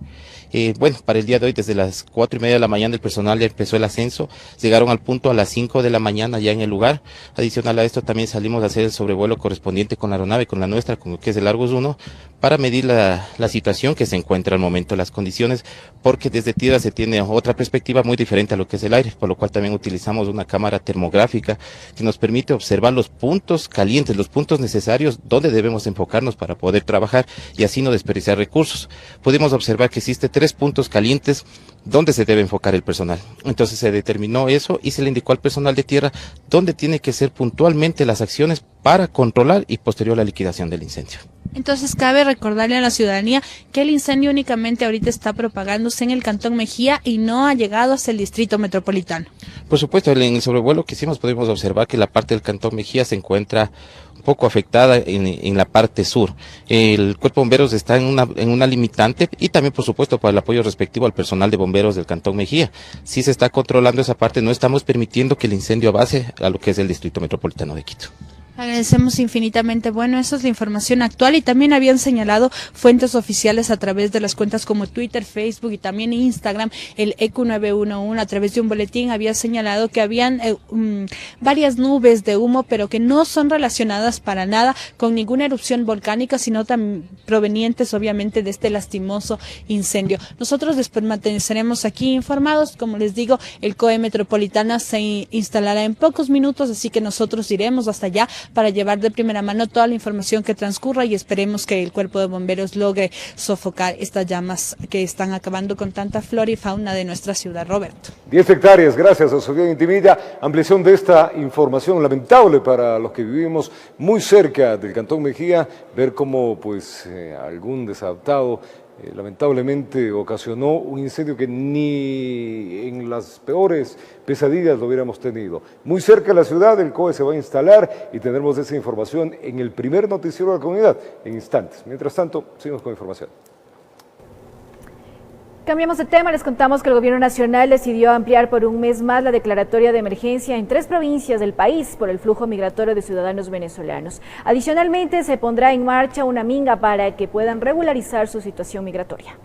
Bueno, para el día de hoy, desde las 4:30 de la mañana, el personal ya empezó el ascenso, llegaron al punto a las 5 de la mañana ya en el lugar. Adicional a esto, también salimos a hacer el sobrevuelo correspondiente con la aeronave, con la nuestra, con lo que es el Argus 1, para medir la situación que se encuentra al momento, las condiciones, porque desde tierra se tiene otra perspectiva muy diferente a lo que es el aire, por lo cual también utilizamos una cámara termográfica que nos permite observar los puntos calientes, los puntos necesarios donde debemos enfocarnos para poder trabajar y así no desperdiciar recursos. Pudimos observar que existe 3 puntos calientes donde se debe enfocar el personal. Entonces se determinó eso y se le indicó al personal de tierra dónde tiene que ser puntualmente las acciones para controlar y posterior la liquidación del incendio. Entonces cabe recordarle a la ciudadanía que el incendio únicamente ahorita está propagándose en el Cantón Mejía y no ha llegado hasta el Distrito Metropolitano. Por supuesto, en el sobrevuelo que hicimos pudimos observar que la parte del Cantón Mejía se encuentra un poco afectada en la parte sur. El Cuerpo de Bomberos está en una limitante y también, por supuesto, para el apoyo respectivo al personal de bomberos del Cantón Mejía. Sí se está controlando esa parte, no estamos permitiendo que el incendio avance a lo que es el Distrito Metropolitano de Quito. Agradecemos infinitamente. Bueno, esa es la información actual y también habían señalado fuentes oficiales a través de las cuentas como Twitter, Facebook y también Instagram. El EQ 911 a través de un boletín había señalado que habían varias nubes de humo, pero que no son relacionadas para nada con ninguna erupción volcánica, sino también provenientes obviamente de este lastimoso incendio. Nosotros les permaneceremos aquí informados. Como les digo, el COE Metropolitana se instalará en pocos minutos, así que nosotros iremos hasta allá para llevar de primera mano toda la información que transcurra y esperemos que el Cuerpo de Bomberos logre sofocar estas llamas que están acabando con tanta flora y fauna de nuestra ciudad. Roberto. 10 hectáreas, gracias a Sofía Vintimilla. Ampliación de esta información lamentable para los que vivimos muy cerca del Cantón Mejía, ver cómo pues algún desadaptado lamentablemente ocasionó un incendio que ni en las peores pesadillas lo hubiéramos tenido. Muy cerca de la ciudad, el COE se va a instalar y tendremos esa información en el primer noticiero de la comunidad en instantes. Mientras tanto, seguimos con información. Cambiamos de tema, les contamos que el Gobierno Nacional decidió ampliar por un mes más la declaratoria de emergencia en 3 provincias del país por el flujo migratorio de ciudadanos venezolanos. Adicionalmente, se pondrá en marcha una minga para que puedan regularizar su situación migratoria.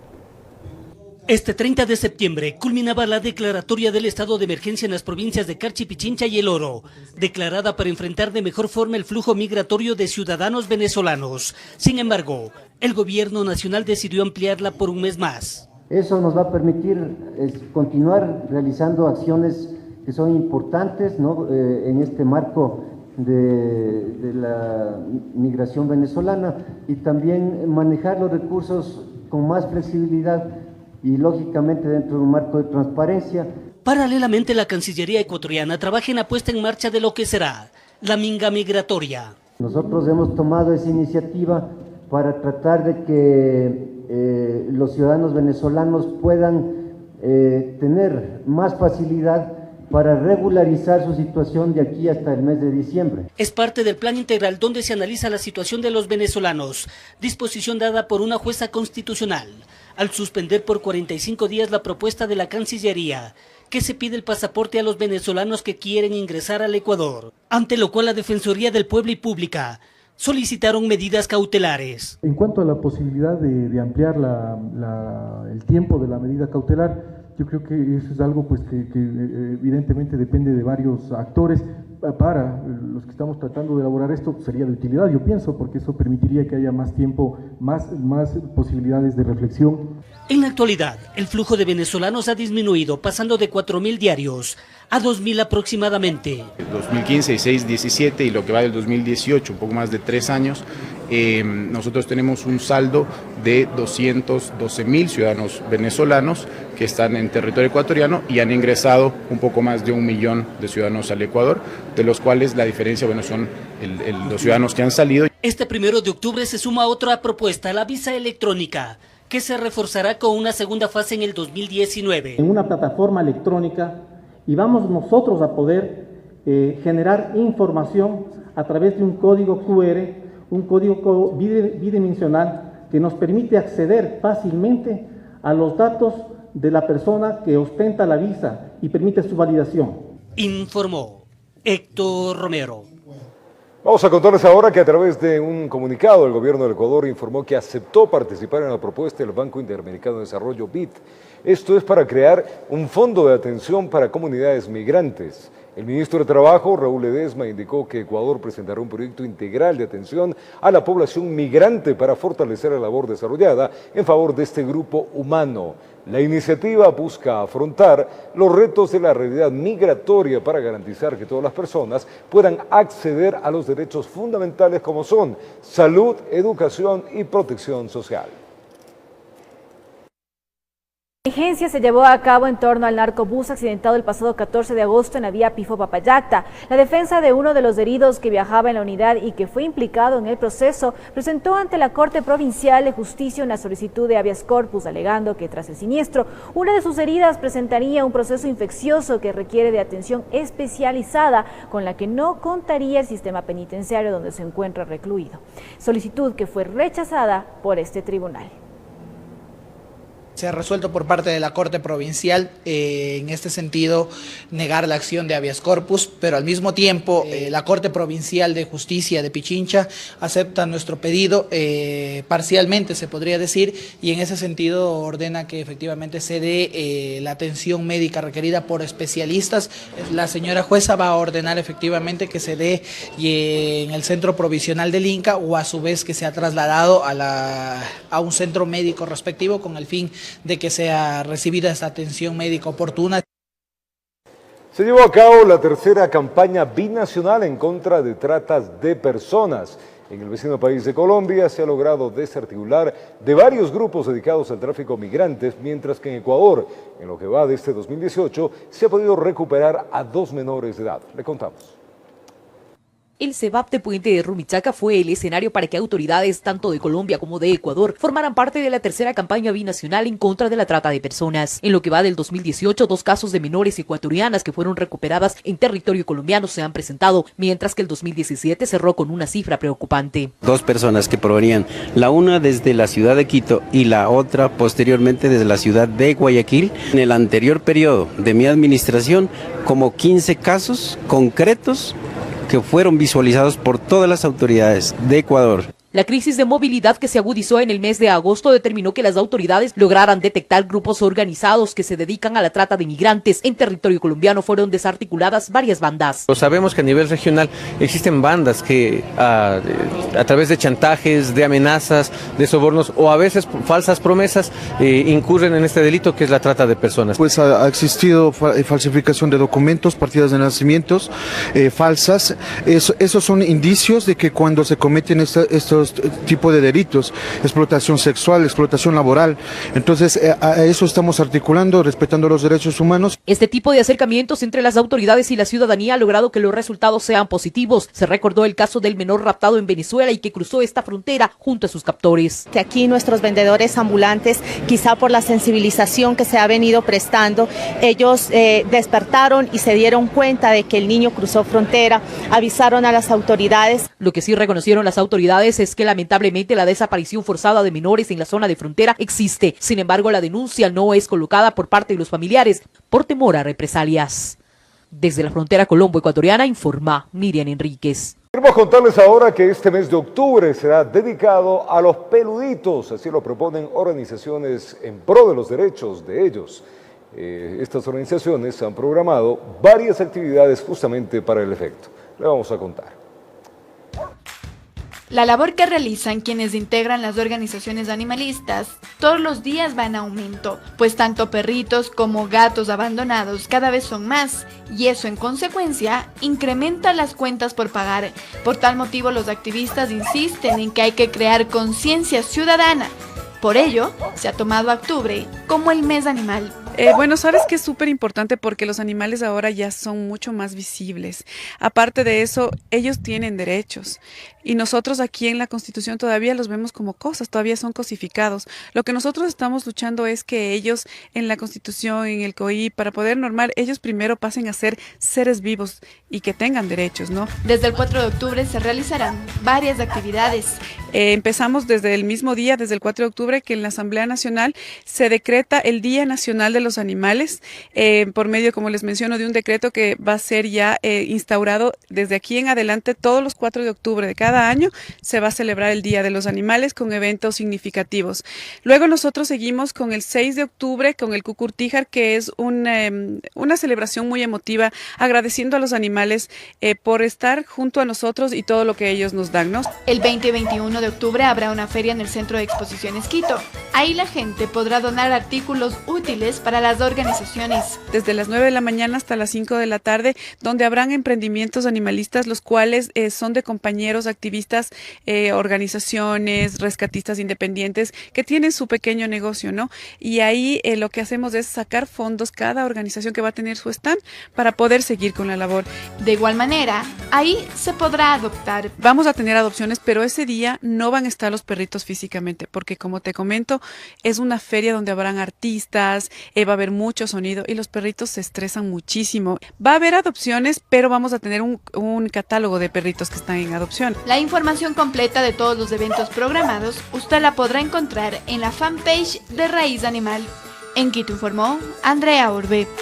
Este 30 de septiembre culminaba la declaratoria del estado de emergencia en las provincias de Carchi, Pichincha y El Oro, declarada para enfrentar de mejor forma el flujo migratorio de ciudadanos venezolanos. Sin embargo, el Gobierno Nacional decidió ampliarla por un mes más. Eso nos va a permitir continuar realizando acciones que son importantes, ¿no? En este marco de la migración venezolana y también manejar los recursos con más flexibilidad y lógicamente dentro de un marco de transparencia. Paralelamente, la Cancillería ecuatoriana trabaja en la puesta en marcha de lo que será la minga migratoria. Nosotros hemos tomado esa iniciativa para tratar de que los ciudadanos venezolanos puedan tener más facilidad para regularizar su situación de aquí hasta el mes de diciembre. Es parte del plan integral donde se analiza la situación de los venezolanos, disposición dada por una jueza constitucional, al suspender por 45 días la propuesta de la Cancillería, que se pide el pasaporte a los venezolanos que quieren ingresar al Ecuador, ante lo cual la Defensoría del Pueblo y Pública solicitaron medidas cautelares. En cuanto a la posibilidad de ampliar el tiempo de la medida cautelar, yo creo que eso es algo pues que evidentemente depende de varios actores. Para los que estamos tratando de elaborar esto sería de utilidad, yo pienso, porque eso permitiría que haya más tiempo, más posibilidades de reflexión. En la actualidad, el flujo de venezolanos ha disminuido, pasando de 4.000 diarios a 2.000 aproximadamente. 2015, 16, 17 y lo que va del 2018, un poco más de 3 años, nosotros tenemos un saldo de 212.000 ciudadanos venezolanos que están en territorio ecuatoriano y han ingresado un poco más de 1 millón de ciudadanos al Ecuador, de los cuales la diferencia, bueno, son los ciudadanos que han salido. Este 1 de octubre se suma otra propuesta, la visa electrónica, que se reforzará con una segunda fase en el 2019. En una plataforma electrónica, y vamos nosotros a poder generar información a través de un código QR, un código bidimensional que nos permite acceder fácilmente a los datos de la persona que ostenta la visa y permite su validación. Informó Héctor Romero. Vamos a contarles ahora que a través de un comunicado el gobierno del Ecuador informó que aceptó participar en la propuesta del Banco Interamericano de Desarrollo BID. Esto es para crear un fondo de atención para comunidades migrantes. El ministro de Trabajo, Raúl Ledesma, indicó que Ecuador presentará un proyecto integral de atención a la población migrante para fortalecer la labor desarrollada en favor de este grupo humano. La iniciativa busca afrontar los retos de la realidad migratoria para garantizar que todas las personas puedan acceder a los derechos fundamentales como son salud, educación y protección social. La diligencia se llevó a cabo en torno al narcobús accidentado el pasado 14 de agosto en la vía Pifo-Papayacta. La defensa de uno de los heridos que viajaba en la unidad y que fue implicado en el proceso presentó ante la Corte Provincial de Justicia una solicitud de habeas corpus, alegando que tras el siniestro, una de sus heridas presentaría un proceso infeccioso que requiere de atención especializada, con la que no contaría el sistema penitenciario donde se encuentra recluido. Solicitud que fue rechazada por este tribunal. Se ha resuelto por parte de la Corte Provincial, en este sentido, negar la acción de habeas corpus, pero al mismo tiempo la Corte Provincial de Justicia de Pichincha acepta nuestro pedido, parcialmente se podría decir, y en ese sentido ordena que efectivamente se dé la atención médica requerida por especialistas. La señora jueza va a ordenar efectivamente que se dé en el centro provisional del Inca o a su vez que sea trasladado a un centro médico respectivo con el fin de que sea recibida esta atención médica oportuna. Se llevó a cabo la tercera campaña binacional en contra de tratas de personas. En el vecino país de Colombia se ha logrado desarticular de varios grupos dedicados al tráfico de migrantes, mientras que en Ecuador, en lo que va de este 2018, se ha podido recuperar a 2 menores de edad. Le contamos. El CEVAP de Puente de Rumichaca fue el escenario para que autoridades tanto de Colombia como de Ecuador formaran parte de la tercera campaña binacional en contra de la trata de personas. En lo que va del 2018, 2 casos de menores ecuatorianas que fueron recuperadas en territorio colombiano se han presentado, mientras que el 2017 cerró con una cifra preocupante. 2 personas que provenían, la una desde la ciudad de Quito y la otra posteriormente desde la ciudad de Guayaquil. En el anterior periodo de mi administración, como 15 casos concretos que fueron visualizados por todas las autoridades de Ecuador. La crisis de movilidad que se agudizó en el mes de agosto determinó que las autoridades lograran detectar grupos organizados que se dedican a la trata de migrantes. En territorio colombiano fueron desarticuladas varias bandas. Sabemos que a nivel regional existen bandas que a través de chantajes, de amenazas, de sobornos o a veces falsas promesas incurren en este delito que es la trata de personas. Pues ha existido falsificación de documentos, partidas de nacimientos falsas. Esos son indicios de que cuando se cometen estos distintos tipos de delitos, explotación sexual, explotación laboral. Entonces, a eso estamos articulando, respetando los derechos humanos. Este tipo de acercamientos entre las autoridades y la ciudadanía ha logrado que los resultados sean positivos. Se recordó el caso del menor raptado en Venezuela y que cruzó esta frontera junto a sus captores. Aquí nuestros vendedores ambulantes, quizá por la sensibilización que se ha venido prestando, ellos despertaron y se dieron cuenta de que el niño cruzó frontera, avisaron a las autoridades. Lo que sí reconocieron las autoridades es que lamentablemente la desaparición forzada de menores en la zona de frontera existe. Sin embargo, la denuncia no es colocada por parte de los familiares por temor a represalias. Desde la frontera colombo-ecuatoriana informa Miriam Enríquez. Queremos contarles ahora que este mes de octubre será dedicado a los peluditos, así lo proponen organizaciones en pro de los derechos de ellos. Estas organizaciones han programado varias actividades justamente para el efecto. Le vamos a contar. La labor que realizan quienes integran las organizaciones animalistas todos los días va en aumento, pues tanto perritos como gatos abandonados cada vez son más, y eso en consecuencia incrementa las cuentas por pagar. Por tal motivo los activistas insisten en que hay que crear conciencia ciudadana. Por ello, se ha tomado octubre como el mes animal. Bueno, sabes que es súper importante porque los animales ahora ya son mucho más visibles. Aparte de eso, ellos tienen derechos y nosotros aquí en la Constitución todavía los vemos como cosas, todavía son cosificados. Lo que nosotros estamos luchando es que ellos en la Constitución, en el COI, para poder normar, ellos primero pasen a ser seres vivos y que tengan derechos, ¿no? Desde el 4 de octubre se realizarán varias actividades. Empezamos desde el mismo día, desde el 4 de octubre, que en la Asamblea Nacional se decreta el Día Nacional de los Animales, por medio, como les menciono, de un decreto que va a ser ya instaurado desde aquí en adelante. Todos los 4 de octubre de cada año se va a celebrar el Día de los Animales con eventos significativos. Luego nosotros seguimos con el 6 de octubre con el Cucurtíjar, que es una celebración muy emotiva, agradeciendo a los animales por estar junto a nosotros y todo lo que ellos nos dan, ¿no? El 20 y 21 de octubre habrá una feria en el Centro de Exposiciones Quito. Ahí la gente podrá donar artículos útiles para las organizaciones. Desde las 9 de la mañana hasta las 5 de la tarde, donde habrán emprendimientos animalistas, los cuales son de compañeros activistas, organizaciones, rescatistas independientes, que tienen su pequeño negocio, ¿no? Y ahí lo que hacemos es sacar fondos, cada organización que va a tener su stand, para poder seguir con la labor. De igual manera, ahí se podrá adoptar. Vamos a tener adopciones, pero ese día no van a estar los perritos físicamente, porque como te comento, es una feria donde habrán artistas, va a haber mucho sonido y los perritos se estresan muchísimo. Va a haber adopciones, pero vamos a tener un catálogo de perritos que están en adopción. La información completa de todos los eventos programados, usted la podrá encontrar en la fanpage de Raíz Animal. En Quito informó Andrea Orbe.